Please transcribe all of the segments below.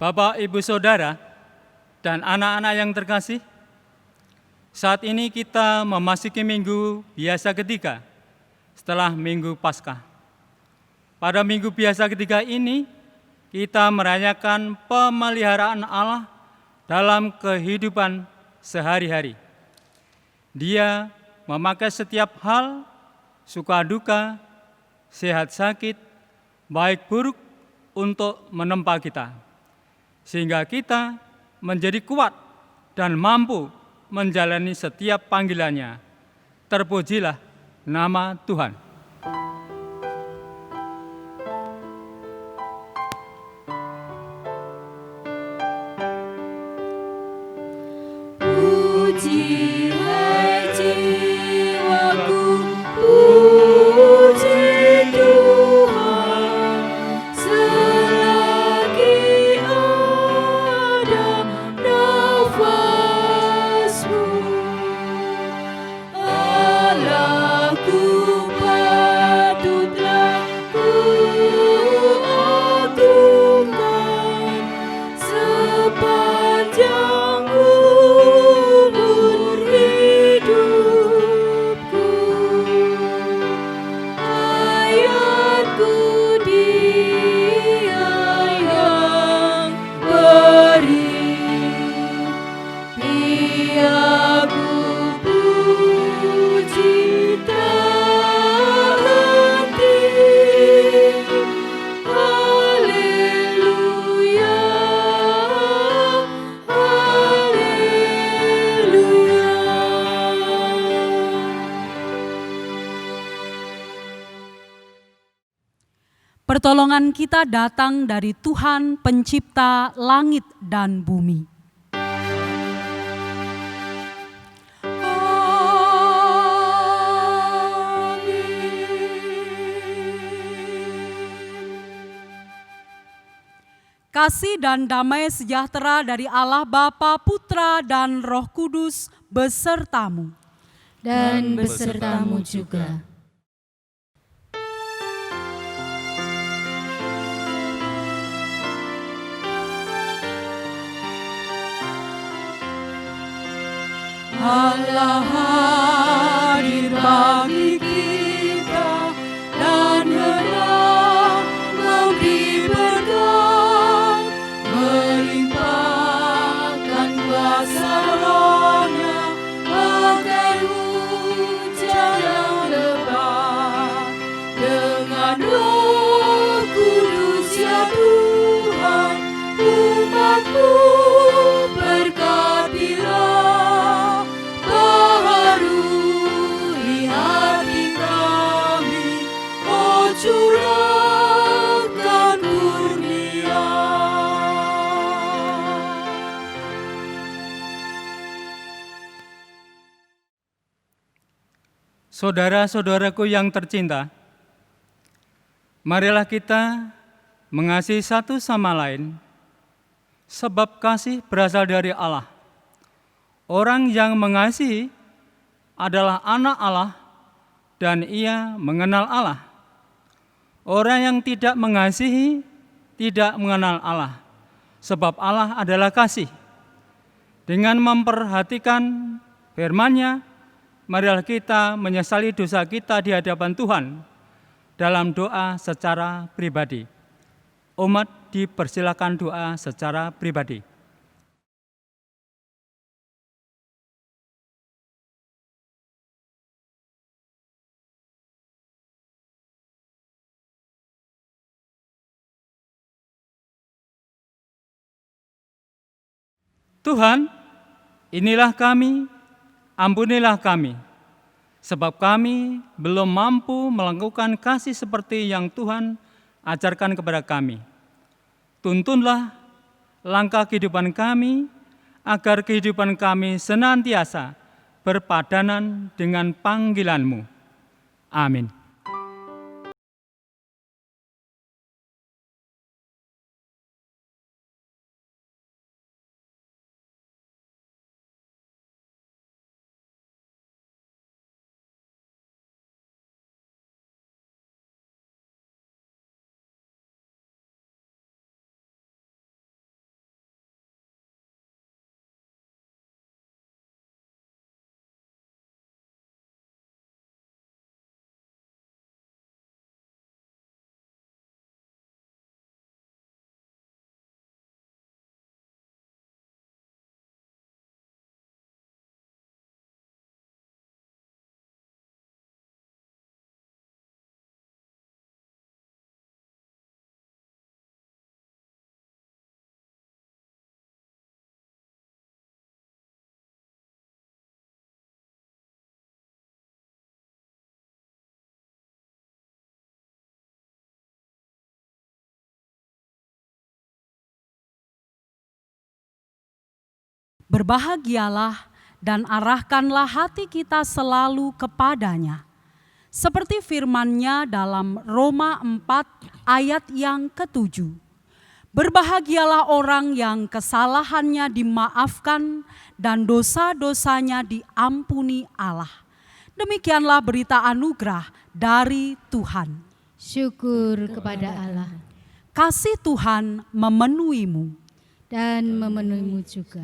Bapak, Ibu, Saudara, dan anak-anak yang terkasih, saat ini kita memasuki minggu biasa ketiga setelah minggu Paskah. Pada minggu biasa ketiga ini, kita merayakan pemeliharaan Allah dalam kehidupan sehari-hari. Dia memakai setiap hal, suka duka, sehat sakit, baik buruk untuk menempa kita, sehingga kita menjadi kuat dan mampu menjalani setiap panggilannya. Terpujilah nama Tuhan. Pertolongan kita datang dari Tuhan Pencipta langit dan bumi. Kasih dan damai sejahtera dari Allah Bapa, Putra, dan Roh Kudus besertamu. Dan besertamu juga. Allah hadir bagi kita dan hendak memberi berkat, melimpahkan kuasa Roh-Nya bagai hujan yang lebat. Dengan Roh Kudus ya Tuhan, umat-Mu berkatilah. Curahkan kurnia. Saudara-saudaraku yang tercinta, marilah kita mengasihi satu sama lain, sebab kasih berasal dari Allah. Orang yang mengasihi adalah anak Allah dan ia mengenal Allah. Orang yang tidak mengasihi tidak mengenal Allah, sebab Allah adalah kasih. Dengan memperhatikan firman-Nya, marilah kita menyesali dosa kita di hadapan Tuhan dalam doa secara pribadi. Umat dipersilakan doa secara pribadi. Tuhan, inilah kami, ampunilah kami, sebab kami belum mampu melakukan kasih seperti yang Tuhan ajarkan kepada kami. Tuntunlah langkah kehidupan kami, agar kehidupan kami senantiasa berpadanan dengan panggilan-Mu. Amin. Berbahagialah dan arahkanlah hati kita selalu kepadanya. Seperti firman-Nya dalam Roma 4 ayat yang ke-7. Berbahagialah orang yang kesalahannya dimaafkan dan dosa-dosanya diampuni Allah. Demikianlah berita anugerah dari Tuhan. Syukur kepada Allah Kasih Tuhan memenuhimu. dan memenuhimu juga.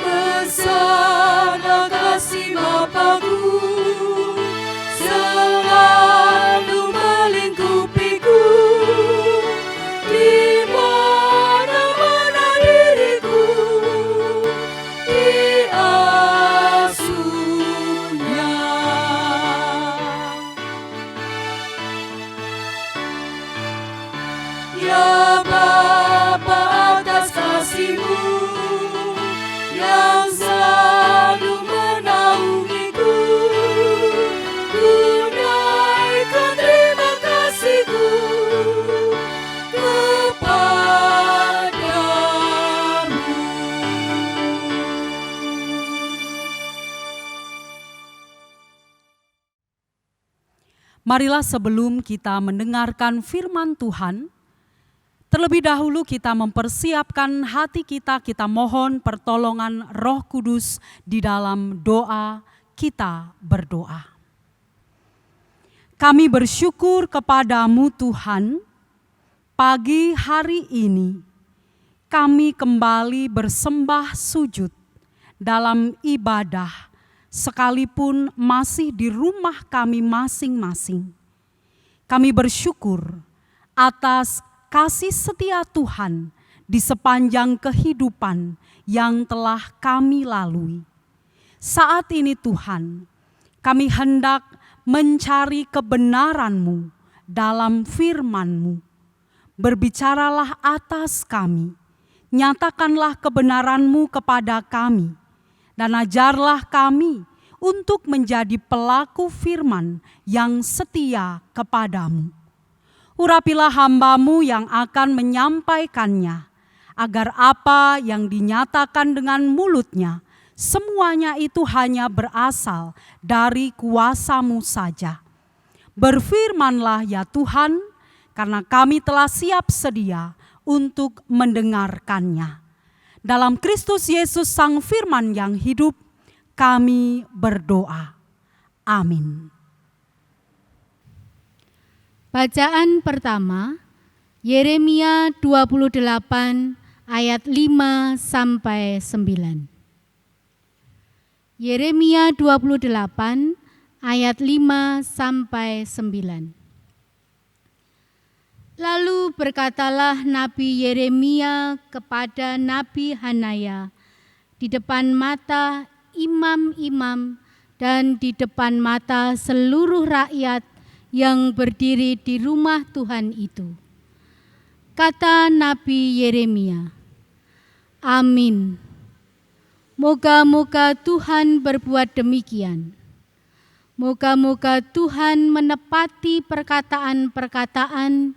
Besarlah kasih Bapa-Ku, selalu melingkupiku, di mana-mana diriku diasuhnya. Ya Bapa, atas kasih-Mu yang selalu menaungiku, ku naikkan terima kasih-Ku kepadamu. Marilah sebelum kita mendengarkan firman Tuhan, terlebih dahulu kita mempersiapkan hati kita mohon pertolongan Roh Kudus di dalam doa. Kita berdoa. Kami bersyukur kepadamu Tuhan, pagi hari ini kami kembali bersembah sujud dalam ibadah sekalipun masih di rumah kami masing-masing. Kami bersyukur atas kasih setia Tuhan di sepanjang kehidupan yang telah kami lalui. Saat ini Tuhan, kami hendak mencari kebenaran-Mu dalam firman-Mu. Berbicaralah atas kami, nyatakanlah kebenaran-Mu kepada kami, dan ajarlah kami untuk menjadi pelaku firman yang setia kepadamu. Urapilah hamba-Mu yang akan menyampaikannya, agar apa yang dinyatakan dengan mulutnya, semuanya itu hanya berasal dari kuasa-Mu saja. Berfirmanlah ya Tuhan, karena kami telah siap sedia untuk mendengarkannya. Dalam Kristus Yesus Sang Firman yang hidup, kami berdoa. Amin. Bacaan pertama, Yeremia 28 ayat 5 sampai 9. Yeremia 28 ayat 5 sampai 9. Lalu berkatalah Nabi Yeremia kepada Nabi Hanaya di depan mata imam-imam dan di depan mata seluruh rakyat yang berdiri di rumah Tuhan itu. Kata Nabi Yeremia, amin. Moga-moga Tuhan berbuat demikian. Moga-moga Tuhan menepati perkataan-perkataan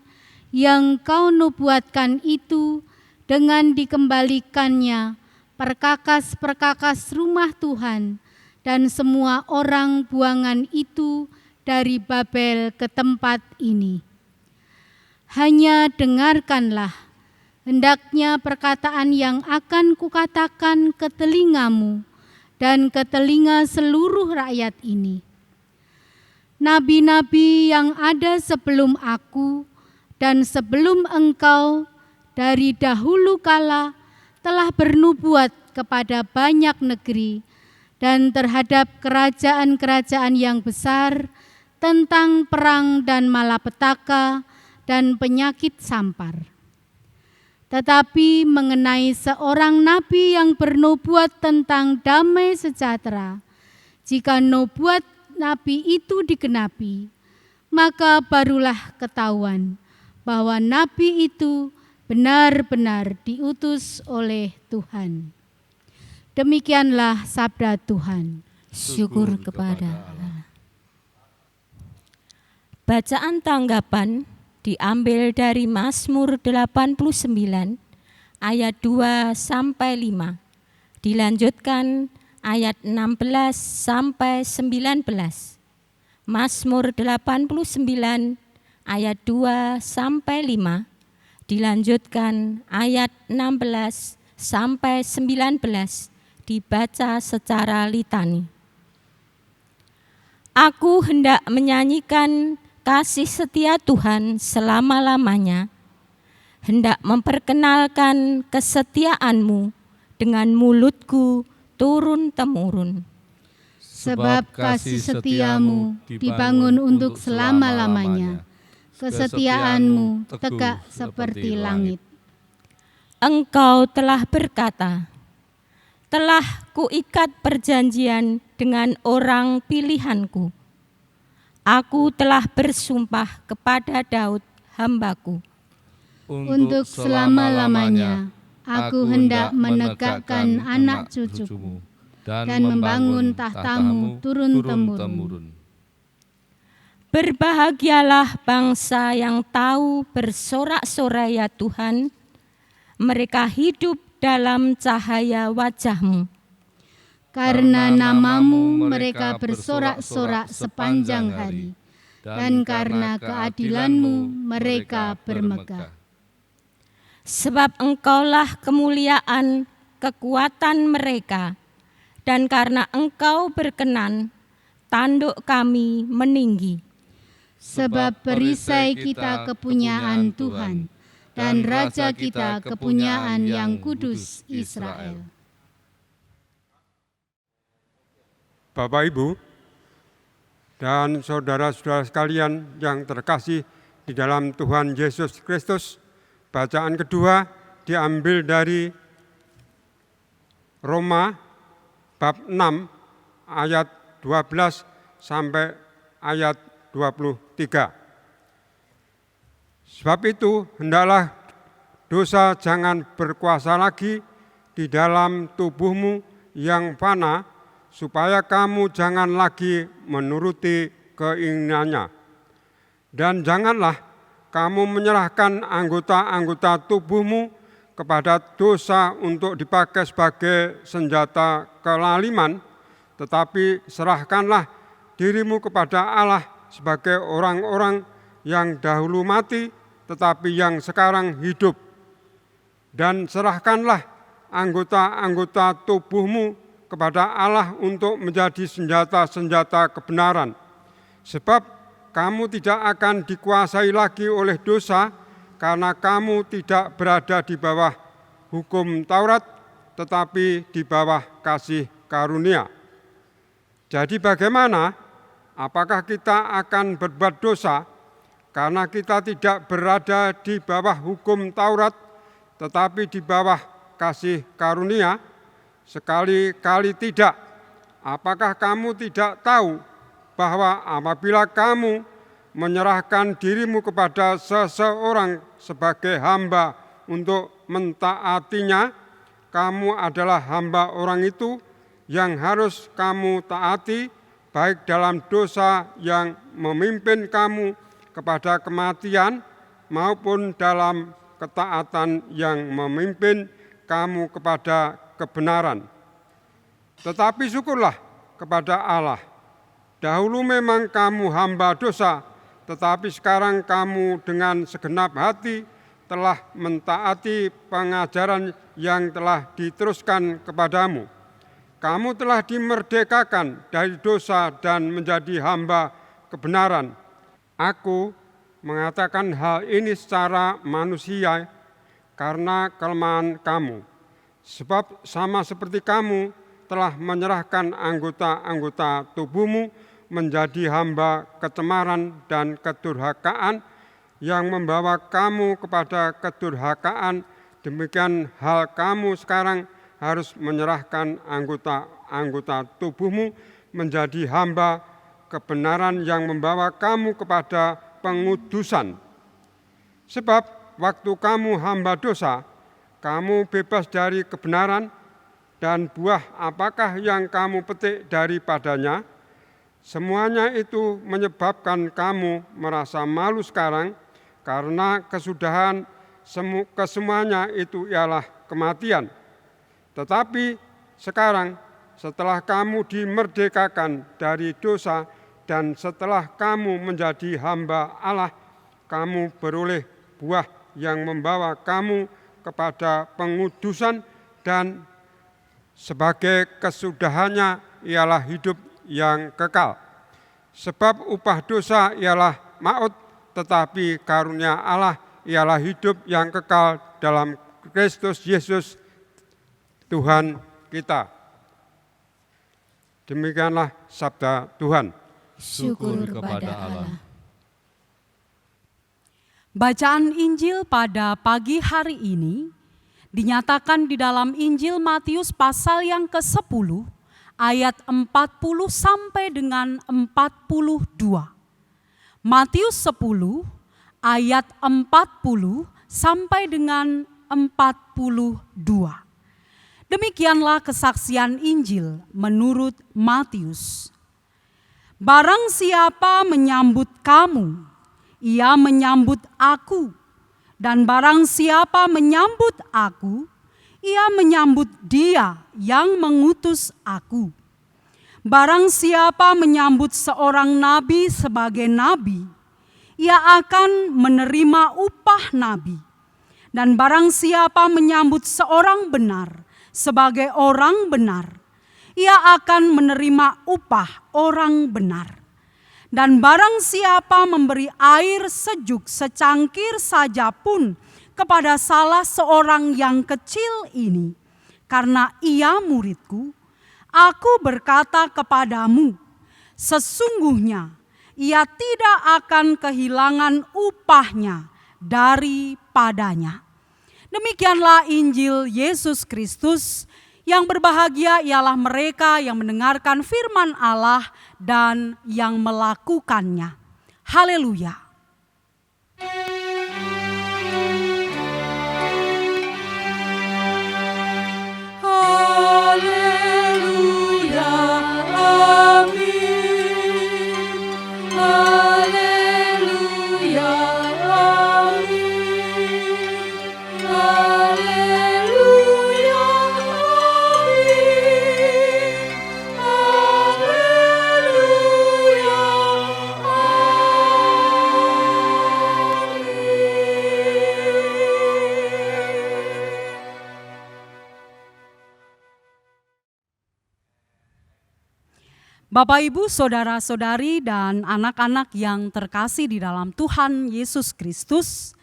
yang kau nubuatkan itu dengan dikembalikannya perkakas-perkakas rumah Tuhan dan semua orang buangan itu dari Babel ke tempat ini. Hanya dengarkanlah, hendaknya perkataan yang akan kukatakan ke telingamu dan ke telinga seluruh rakyat ini. Nabi-nabi yang ada sebelum aku dan sebelum engkau dari dahulu kala telah bernubuat kepada banyak negeri dan terhadap kerajaan-kerajaan yang besar tentang perang dan malapetaka dan penyakit sampar. Tetapi mengenai seorang nabi yang bernubuat tentang damai sejahtera, jika nubuat nabi itu digenapi, maka barulah ketahuan bahwa nabi itu benar-benar diutus oleh Tuhan. Demikianlah sabda Tuhan. Syukur kepada Allah. Bacaan tanggapan diambil dari Mazmur 89 ayat 2 sampai 5. Dilanjutkan ayat 16 sampai 19. Mazmur 89 ayat 2 sampai 5. Dilanjutkan ayat 16 sampai 19, dibaca secara litani. Aku hendak menyanyikan kasih setia Tuhan selama-lamanya, hendak memperkenalkan kesetiaan-Mu dengan mulutku turun-temurun. Sebab kasih setiamu dibangun untuk selama-lamanya. Kesetiaanmu tegak seperti langit. Engkau telah berkata, telah kuikat perjanjian dengan orang pilihanku. Aku telah bersumpah kepada Daud hamba-Ku. Untuk selama-lamanya aku hendak menegakkan anak cucumu dan membangun tahtamu turun-temurun. Berbahagialah bangsa yang tahu bersorak-sorai ya Tuhan, mereka hidup dalam cahaya wajah-Mu. Karena namamu mereka bersorak-sorak sepanjang hari, dan karena keadilan-Mu mereka bermegah. Sebab Engkaulah kemuliaan kekuatan mereka, dan karena Engkau berkenan, tanduk kami meninggi. Sebab perisai kita kepunyaan Tuhan, dan Raja kita kepunyaan yang kudus Israel. Bapak, Ibu, dan saudara-saudara sekalian yang terkasih di dalam Tuhan Yesus Kristus, bacaan kedua diambil dari Roma bab 6 ayat 12 sampai ayat 23. Sebab itu hendaklah dosa jangan berkuasa lagi di dalam tubuhmu yang fana, supaya kamu jangan lagi menuruti keinginannya. Dan janganlah kamu menyerahkan anggota-anggota tubuhmu kepada dosa untuk dipakai sebagai senjata kelaliman, tetapi serahkanlah dirimu kepada Allah sebagai orang-orang yang dahulu mati, tetapi yang sekarang hidup. Dan serahkanlah anggota-anggota tubuhmu kepada Allah untuk menjadi senjata-senjata kebenaran. Sebab kamu tidak akan dikuasai lagi oleh dosa, karena kamu tidak berada di bawah hukum Taurat, tetapi di bawah kasih karunia. Jadi bagaimana? Apakah kita akan berbuat dosa karena kita tidak berada di bawah hukum Taurat, tetapi di bawah kasih karunia? Sekali-kali tidak. Apakah kamu tidak tahu bahwa apabila kamu menyerahkan dirimu kepada seseorang sebagai hamba untuk mentaatinya, kamu adalah hamba orang itu yang harus kamu taati, baik dalam dosa yang memimpin kamu kepada kematian maupun dalam ketaatan yang memimpin kamu kepada kebenaran. Tetapi syukurlah kepada Allah, dahulu memang kamu hamba dosa, tetapi sekarang kamu dengan segenap hati telah mentaati pengajaran yang telah diteruskan kepadamu. Kamu telah dimerdekakan dari dosa dan menjadi hamba kebenaran. Aku mengatakan hal ini secara manusia karena kelemahan kamu. Sebab sama seperti kamu telah menyerahkan anggota-anggota tubuhmu menjadi hamba kecemaran dan kedurhakaan yang membawa kamu kepada kedurhakaan, demikian hal kamu sekarang harus menyerahkan anggota-anggota tubuhmu menjadi hamba kebenaran yang membawa kamu kepada pengudusan. Sebab waktu kamu hamba dosa, kamu bebas dari kebenaran, dan buah apakah yang kamu petik daripadanya? Semuanya itu menyebabkan kamu merasa malu sekarang, karena kesudahan kesemuanya itu ialah kematian. Tetapi sekarang, setelah kamu dimerdekakan dari dosa dan setelah kamu menjadi hamba Allah, kamu beroleh buah yang membawa kamu kepada pengudusan, dan sebagai kesudahannya ialah hidup yang kekal. Sebab upah dosa ialah maut, tetapi karunia Allah ialah hidup yang kekal dalam Kristus Yesus Tuhan kita. Demikianlah sabda Tuhan. Syukur kepada Allah. Bacaan Injil pada pagi hari ini dinyatakan di dalam Injil Matius pasal yang ke-10 ayat 40 sampai dengan 42. Matius 10 ayat 40 sampai dengan 42. Demikianlah kesaksian Injil menurut Matius. Barang siapa menyambut kamu, ia menyambut aku, dan barang siapa menyambut aku, ia menyambut Dia yang mengutus aku. Barang siapa menyambut seorang nabi sebagai nabi, ia akan menerima upah nabi. Dan barang siapa menyambut seorang benar sebagai orang benar, ia akan menerima upah orang benar. Dan barang siapa memberi air sejuk secangkir saja pun kepada salah seorang yang kecil ini, karena ia muridku, aku berkata kepadamu, sesungguhnya ia tidak akan kehilangan upahnya daripadanya. Demikianlah Injil Yesus Kristus. Yang berbahagia ialah mereka yang mendengarkan firman Allah dan yang melakukannya. Haleluya. Haleluya, amin. Haleluya, amin. Haleluya, amin. Haleluya, Bapak, Ibu, saudara-saudari, dan anak-anak yang terkasih di dalam Tuhan Yesus Kristus,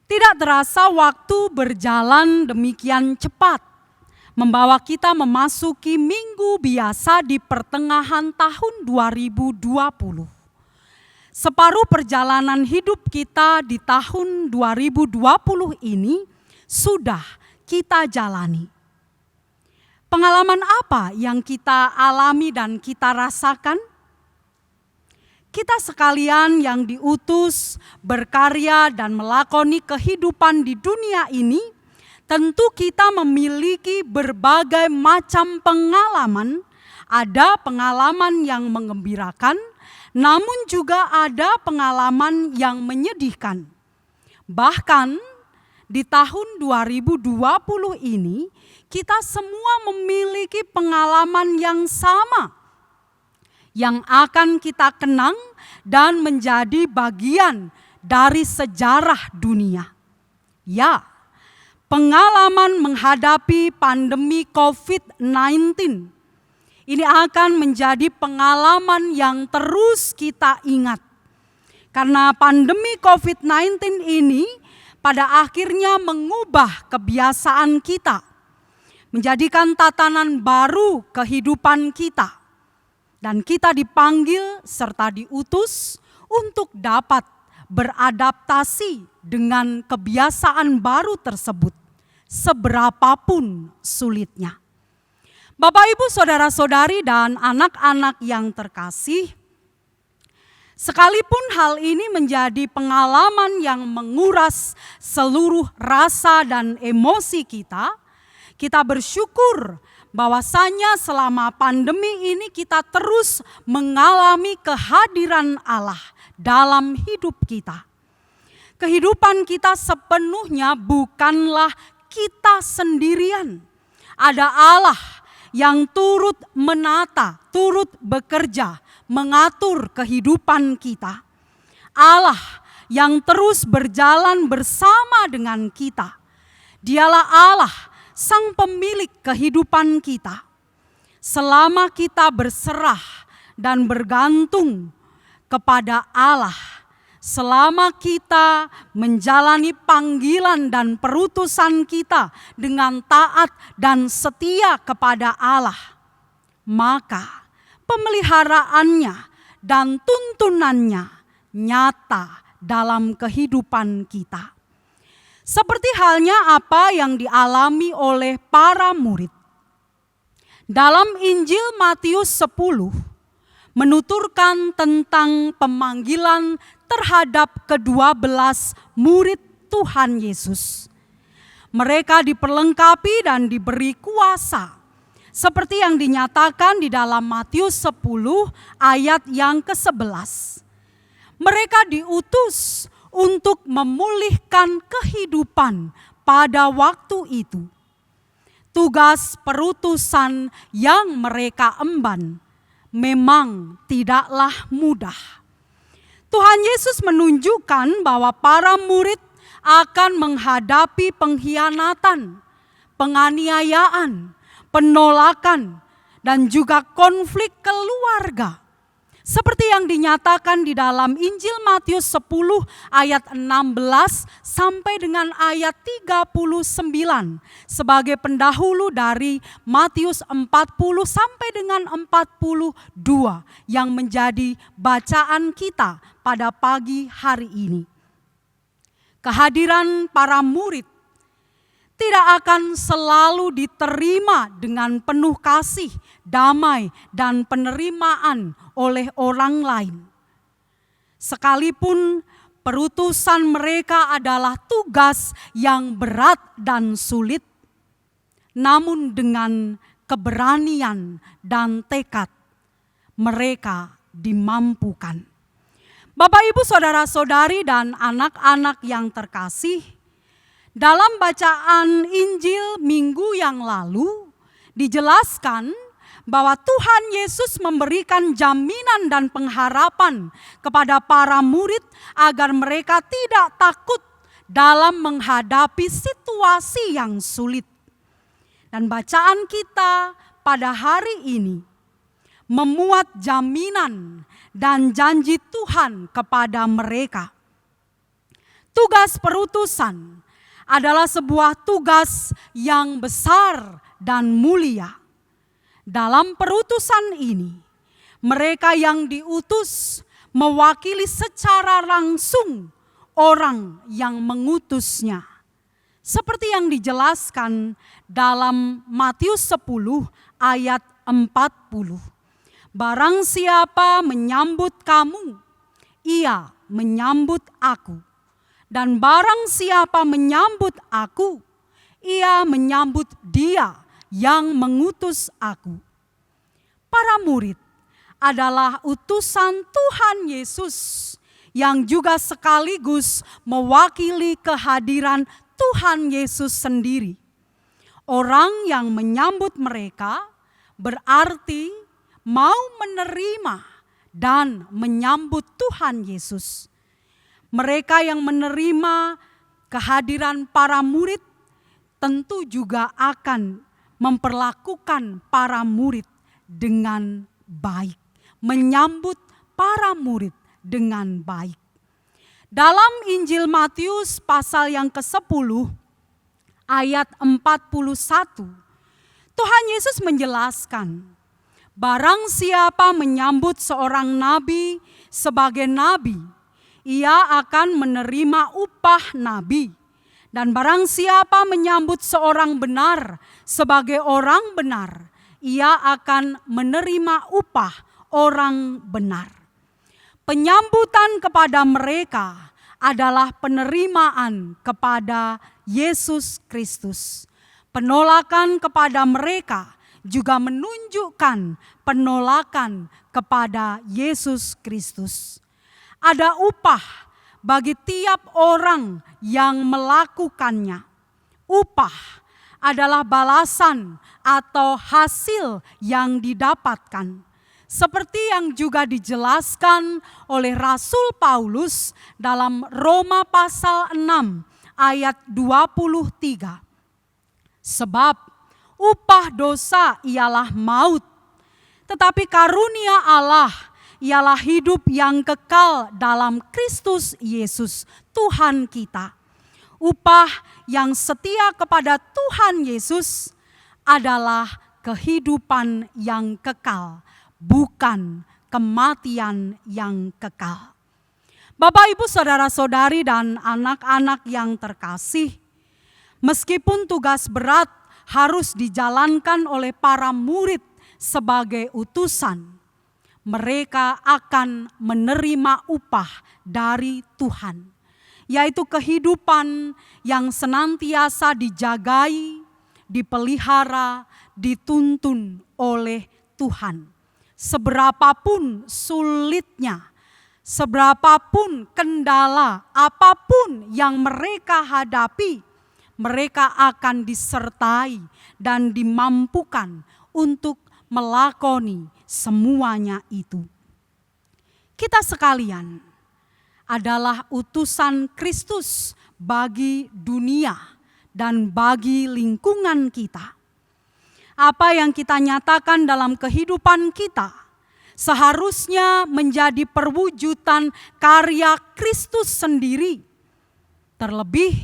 tidak terasa waktu berjalan demikian cepat, membawa kita memasuki minggu biasa di pertengahan tahun 2020. Separuh perjalanan hidup kita di tahun 2020 ini sudah kita jalani. Pengalaman apa yang kita alami dan kita rasakan? Kita sekalian yang diutus berkarya dan melakoni kehidupan di dunia ini, tentu kita memiliki berbagai macam pengalaman. Ada pengalaman yang menggembirakan, namun juga ada pengalaman yang menyedihkan. Bahkan di tahun 2020 ini, kita semua memiliki pengalaman yang sama yang akan kita kenang dan menjadi bagian dari sejarah dunia. Ya, pengalaman menghadapi pandemi COVID-19 ini akan menjadi pengalaman yang terus kita ingat. Karena pandemi COVID-19 ini pada akhirnya mengubah kebiasaan kita, menjadikan tatanan baru kehidupan kita. Dan kita dipanggil serta diutus untuk dapat beradaptasi dengan kebiasaan baru tersebut, seberapapun sulitnya. Bapak, Ibu, saudara-saudari, dan anak-anak yang terkasih, sekalipun hal ini menjadi pengalaman yang menguras seluruh rasa dan emosi kita, kita bersyukur bahwasanya selama pandemi ini kita terus mengalami kehadiran Allah dalam hidup kita. Kehidupan kita sepenuhnya bukanlah kita sendirian. Ada Allah yang turut menata, turut bekerja, mengatur kehidupan kita. Allah yang terus berjalan bersama dengan kita. Dialah Allah, Sang pemilik kehidupan kita. Selama kita berserah dan bergantung kepada Allah, selama kita menjalani panggilan dan perutusan kita dengan taat dan setia kepada Allah, maka pemeliharaannya dan tuntunannya nyata dalam kehidupan kita. Seperti halnya apa yang dialami oleh para murid. Dalam Injil Matius 10 menuturkan tentang pemanggilan terhadap ke-12 murid Tuhan Yesus. Mereka diperlengkapi dan diberi kuasa, seperti yang dinyatakan di dalam Matius 10 ayat yang ke-11. Mereka diutus untuk memulihkan kehidupan pada waktu itu. Tugas perutusan yang mereka emban memang tidaklah mudah. Tuhan Yesus menunjukkan bahwa para murid akan menghadapi pengkhianatan, penganiayaan, penolakan, dan juga konflik keluarga. Seperti yang dinyatakan di dalam Injil Matius 10 ayat 16 sampai dengan ayat 39 sebagai pendahulu dari Matius 40 sampai dengan 42 yang menjadi bacaan kita pada pagi hari ini. Kehadiran para murid tidak akan selalu diterima dengan penuh kasih, damai, dan penerimaan oleh orang lain. Sekalipun perutusan mereka adalah tugas yang berat dan sulit, namun dengan keberanian dan tekad mereka dimampukan. Bapak, Ibu, saudara-saudari, dan anak-anak yang terkasih, dalam bacaan Injil minggu yang lalu dijelaskan bahwa Tuhan Yesus memberikan jaminan dan pengharapan kepada para murid agar mereka tidak takut dalam menghadapi situasi yang sulit. Dan bacaan kita pada hari ini memuat jaminan dan janji Tuhan kepada mereka. Tugas perutusan adalah sebuah tugas yang besar dan mulia. Dalam perutusan ini, mereka yang diutus mewakili secara langsung orang yang mengutusnya. Seperti yang dijelaskan dalam Matius 10 ayat 40. Barang siapa menyambut kamu, ia menyambut aku. Dan barang siapa menyambut aku, ia menyambut dia yang mengutus aku. Para murid adalah utusan Tuhan Yesus yang juga sekaligus mewakili kehadiran Tuhan Yesus sendiri. Orang yang menyambut mereka berarti mau menerima dan menyambut Tuhan Yesus. Mereka yang menerima kehadiran para murid tentu juga akan memperlakukan para murid dengan baik, menyambut para murid dengan baik. Dalam Injil Matius pasal yang ke-10 ayat 41, Tuhan Yesus menjelaskan, barang siapa menyambut seorang nabi sebagai nabi, ia akan menerima upah nabi. Dan barang siapa menyambut seorang benar sebagai orang benar, ia akan menerima upah orang benar. Penyambutan kepada mereka adalah penerimaan kepada Yesus Kristus. Penolakan kepada mereka juga menunjukkan penolakan kepada Yesus Kristus. Ada upah bagi tiap orang yang melakukannya. Upah adalah balasan atau hasil yang didapatkan. Seperti yang juga dijelaskan oleh Rasul Paulus dalam Roma pasal 6 ayat 23. Sebab upah dosa ialah maut, tetapi karunia Allah ialah hidup yang kekal dalam Kristus Yesus Tuhan kita. Upah yang setia kepada Tuhan Yesus adalah kehidupan yang kekal, bukan kematian yang kekal. Bapak, Ibu, saudara-saudari, dan anak-anak yang terkasih, meskipun tugas berat harus dijalankan oleh para murid sebagai utusan, mereka akan menerima upah dari Tuhan, yaitu kehidupan yang senantiasa dijagai, dipelihara, dituntun oleh Tuhan. Seberapapun sulitnya, seberapapun kendala, apapun yang mereka hadapi, mereka akan disertai dan dimampukan untuk melakoni semuanya itu. Kita sekalian adalah utusan Kristus bagi dunia dan bagi lingkungan kita. Apa yang kita nyatakan dalam kehidupan kita seharusnya menjadi perwujudan karya Kristus sendiri. Terlebih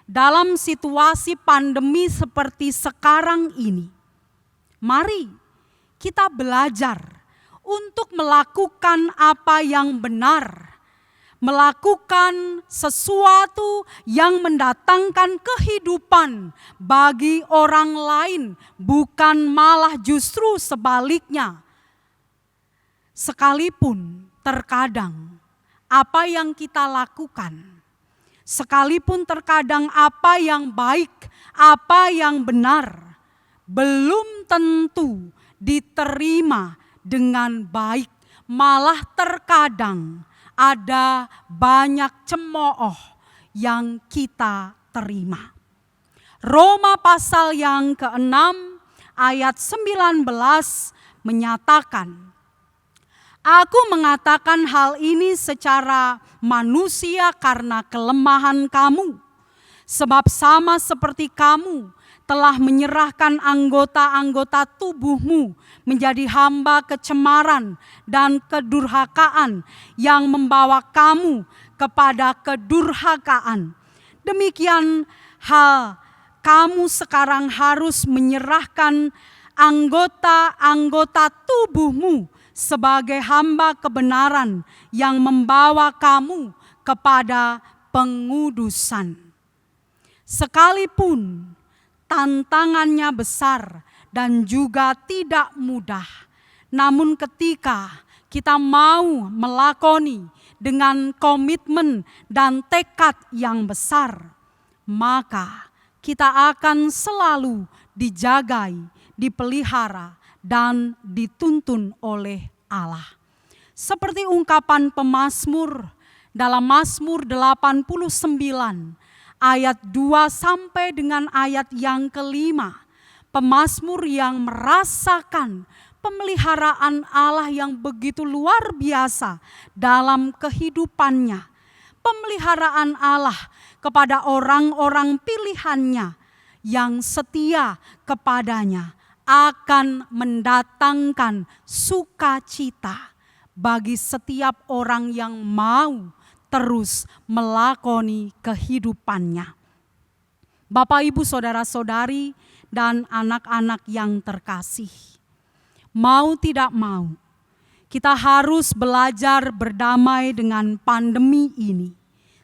dalam situasi pandemi seperti sekarang ini. Mari kita belajar untuk melakukan apa yang benar, melakukan sesuatu yang mendatangkan kehidupan bagi orang lain, bukan malah justru sebaliknya. Sekalipun terkadang apa yang kita lakukan, sekalipun terkadang apa yang baik, apa yang benar, belum tentu diterima dengan baik, malah terkadang ada banyak cemooh yang kita terima. Roma pasal yang ke-6 ayat 19 menyatakan, aku mengatakan hal ini secara manusia karena kelemahan kamu, sebab sama seperti kamu telah menyerahkan anggota-anggota tubuhmu menjadi hamba kecemaran dan kedurhakaan yang membawa kamu kepada kedurhakaan. Demikian hal kamu sekarang harus menyerahkan anggota-anggota tubuhmu sebagai hamba kebenaran yang membawa kamu kepada pengudusan. Sekalipun tantangannya besar dan juga tidak mudah, namun ketika kita mau melakoni dengan komitmen dan tekad yang besar, maka kita akan selalu dijagai, dipelihara, dan dituntun oleh Allah. Seperti ungkapan pemazmur dalam Mazmur 89 ayat 2 sampai dengan ayat yang ke-5. Pemazmur yang merasakan pemeliharaan Allah yang begitu luar biasa dalam kehidupannya. Pemeliharaan Allah kepada orang-orang pilihannya yang setia kepadanya akan mendatangkan sukacita bagi setiap orang yang mau terus melakoni kehidupannya. Bapak, Ibu, saudara-saudari, dan anak-anak yang terkasih, mau tidak mau, kita harus belajar berdamai dengan pandemi ini.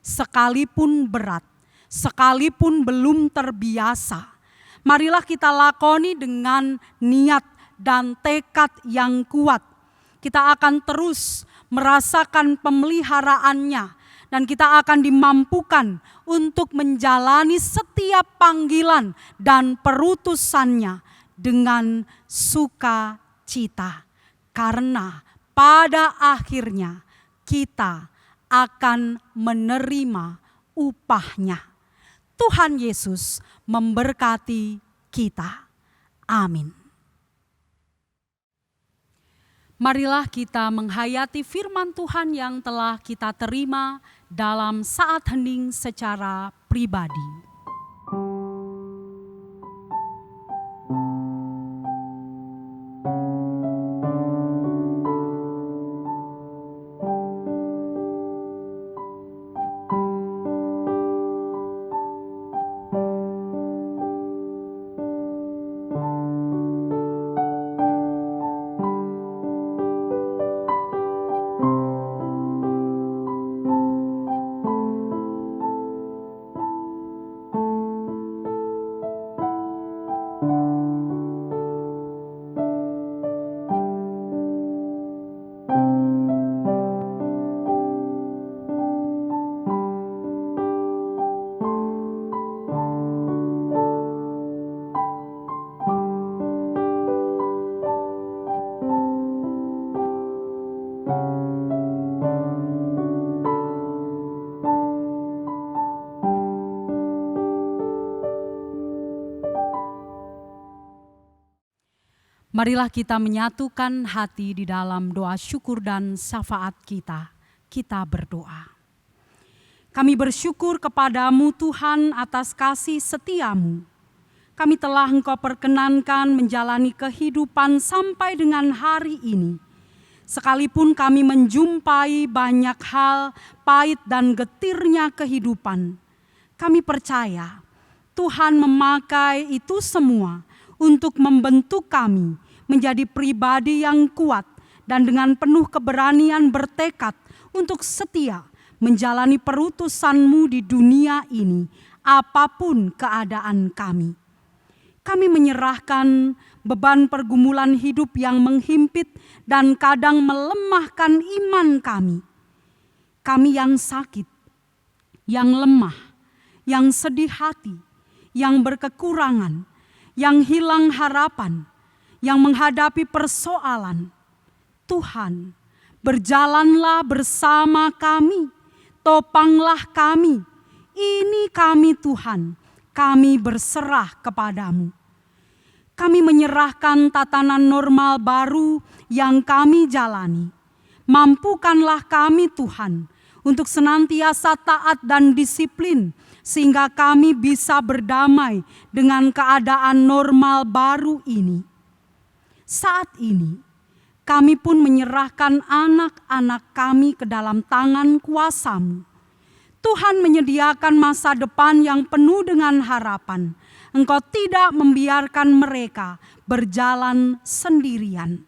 Sekalipun berat, sekalipun belum terbiasa, marilah kita lakoni dengan niat dan tekad yang kuat. Kita akan terus merasakan pemeliharaannya, dan kita akan dimampukan untuk menjalani setiap panggilan dan perutusannya dengan sukacita, karena pada akhirnya kita akan menerima upahnya. Tuhan Yesus memberkati kita. Amin. Marilah kita menghayati firman Tuhan yang telah kita terima dalam saat hening secara pribadi. Marilah kita menyatukan hati di dalam doa syukur dan syafaat kita. Kita berdoa. Kami bersyukur kepadamu Tuhan atas kasih setiamu. Kami telah Engkau perkenankan menjalani kehidupan sampai dengan hari ini. Sekalipun kami menjumpai banyak hal pahit dan getirnya kehidupan, kami percaya Tuhan memakai itu semua untuk membentuk kami menjadi pribadi yang kuat dan dengan penuh keberanian bertekad untuk setia menjalani perutusan-Mu di dunia ini, apapun keadaan kami. Kami menyerahkan beban pergumulan hidup yang menghimpit dan kadang melemahkan iman kami. Kami yang sakit, yang lemah, yang sedih hati, yang berkekurangan, yang hilang harapan, yang menghadapi persoalan. Tuhan, berjalanlah bersama kami, topanglah kami. Ini kami Tuhan, kami berserah kepadamu. Kami menyerahkan tatanan normal baru yang kami jalani. Mampukanlah kami Tuhan untuk senantiasa taat dan disiplin, sehingga kami bisa berdamai dengan keadaan normal baru ini. Saat ini, kami pun menyerahkan anak-anak kami ke dalam tangan kuasa-Mu. Tuhan menyediakan masa depan yang penuh dengan harapan. Engkau tidak membiarkan mereka berjalan sendirian.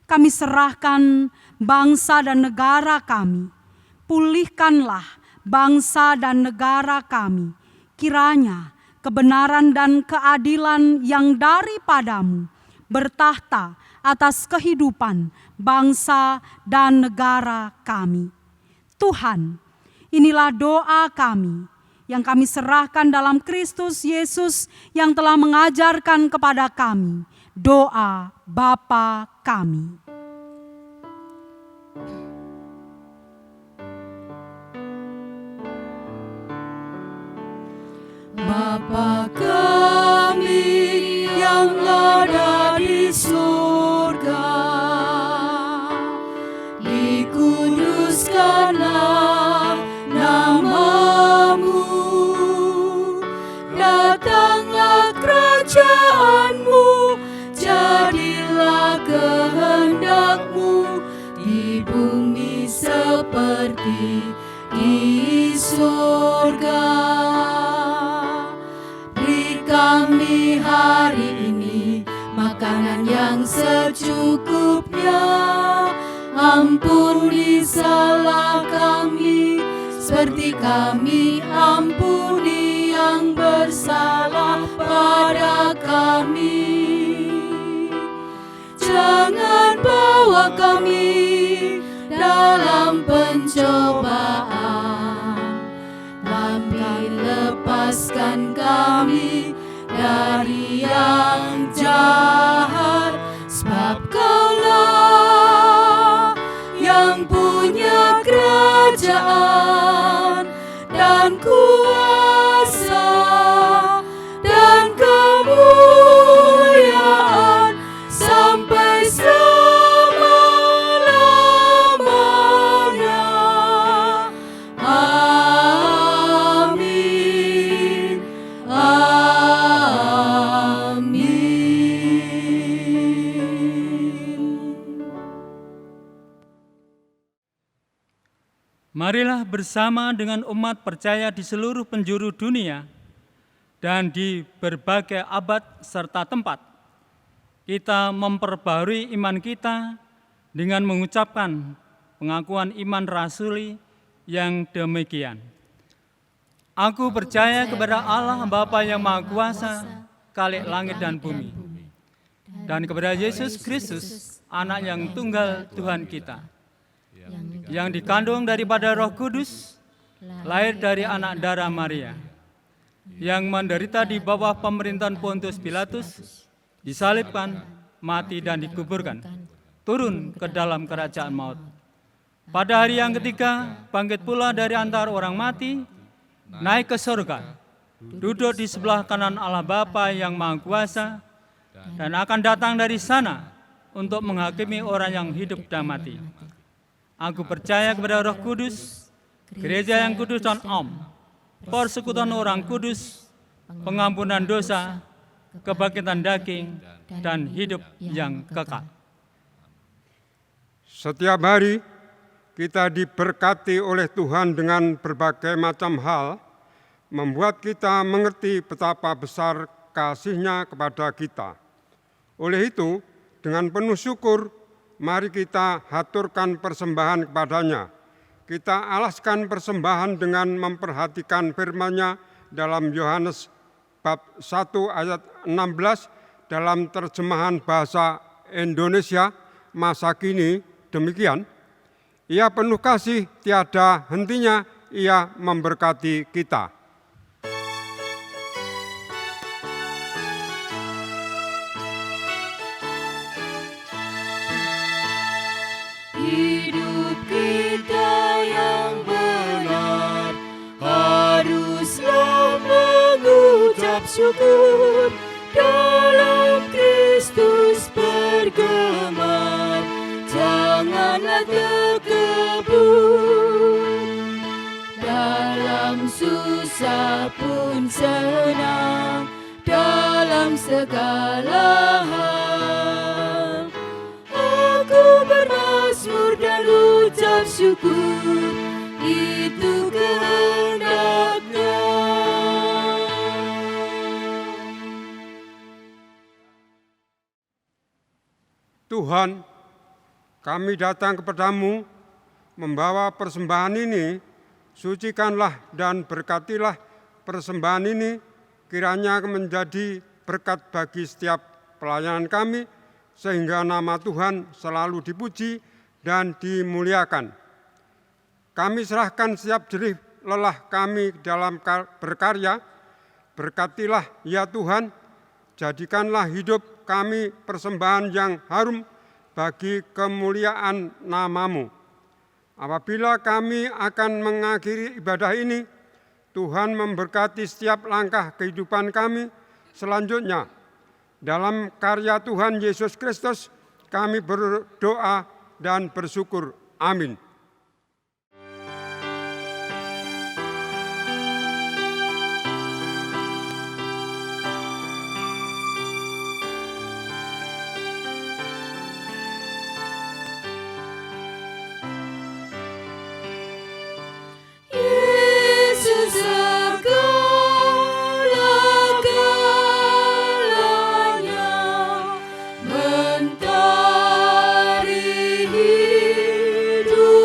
Kami serahkan bangsa dan negara kami. Pulihkanlah bangsa dan negara kami. Kiranya kebenaran dan keadilan yang daripada-Mu bertahta atas kehidupan bangsa dan negara kami. Tuhan, inilah doa kami yang kami serahkan dalam Kristus Yesus yang telah mengajarkan kepada kami doa Bapa kami. Bapa kami yang ada di surga, dikuduskanlah nama-Mu, datanglah kerajaan-Mu, jadilah kehendak-Mu di bumi seperti di surga. Kami hari ini makanan yang secukupnya, ampuni salah kami seperti kami ampuni yang bersalah pada kami. Jangan bawa kami dalam pencobaan, tapi lepaskan kami dari yang jahat. Marilah bersama dengan umat percaya di seluruh penjuru dunia dan di berbagai abad serta tempat, kita memperbarui iman kita dengan mengucapkan pengakuan iman rasuli yang demikian. Aku percaya kepada Allah Bapa yang Maha Kuasa, Khalik langit dan bumi, dan kepada Yesus Kristus, Anak yang tunggal Tuhan kita, yang dikandung daripada Roh Kudus, lahir dari anak darah Maria, yang menderita di bawah pemerintahan Pontius Pilatus, disalibkan, mati dan dikuburkan, turun ke dalam kerajaan maut. Pada hari yang ketiga, bangkit pula dari antara orang mati, naik ke surga, duduk di sebelah kanan Allah Bapa yang Maha Kuasa, dan akan datang dari sana untuk menghakimi orang yang hidup dan mati. Aku percaya kepada Roh Kudus, gereja yang kudus dan am, persekutuan orang kudus, pengampunan dosa, kebangkitan daging, dan hidup yang kekal. Setiap hari kita diberkati oleh Tuhan dengan berbagai macam hal, membuat kita mengerti betapa besar kasih-Nya kepada kita. Oleh itu, dengan penuh syukur, mari kita haturkan persembahan kepada-Nya. Kita alaskan persembahan dengan memperhatikan firman-Nya dalam Yohanes bab 1 ayat 16 dalam terjemahan bahasa Indonesia masa kini demikian. Ia penuh kasih, tiada hentinya, ia memberkati kita. Hidup kita yang benar haruslah mengucap syukur, dalam Kristus bergema, janganlah terkebun. Dalam susah pun senang, dalam segala hal aku bermazmur dan ucap syukur, itu kehendak-Nya. Tuhan, kami datang kepadamu membawa persembahan ini, sucikanlah dan berkatilah persembahan ini, kiranya menjadi berkat bagi setiap pelayanan kami, sehingga nama Tuhan selalu dipuji dan dimuliakan. Kami serahkan setiap jerih lelah kami dalam berkarya, berkatilah ya Tuhan, jadikanlah hidup kami persembahan yang harum bagi kemuliaan nama-Mu. Apabila kami akan mengakhiri ibadah ini, Tuhan memberkati setiap langkah kehidupan kami selanjutnya. Dalam karya Tuhan Yesus Kristus, kami berdoa dan bersyukur. Amin. Mentari hidup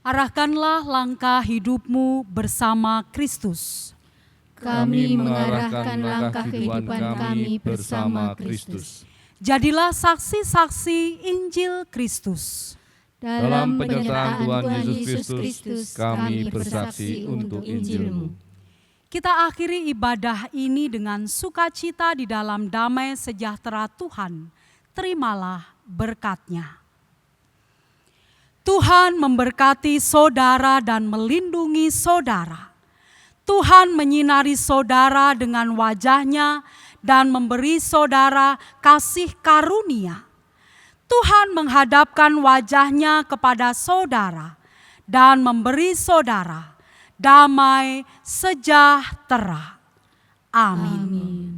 Arahkanlah langkah hidupmu bersama Kristus. Kami mengarahkan langkah kehidupan kami bersama Kristus. Jadilah saksi-saksi Injil Kristus. Dalam penyertaan Tuhan Yesus Kristus, kami bersaksi untuk Injil-Mu. Kita akhiri ibadah ini dengan sukacita di dalam damai sejahtera Tuhan. Terimalah berkat-Nya. Tuhan memberkati saudara dan melindungi saudara. Tuhan menyinari saudara dengan wajah-Nya dan memberi saudara kasih karunia. Tuhan menghadapkan wajah-Nya kepada saudara dan memberi saudara damai sejahtera. Amin.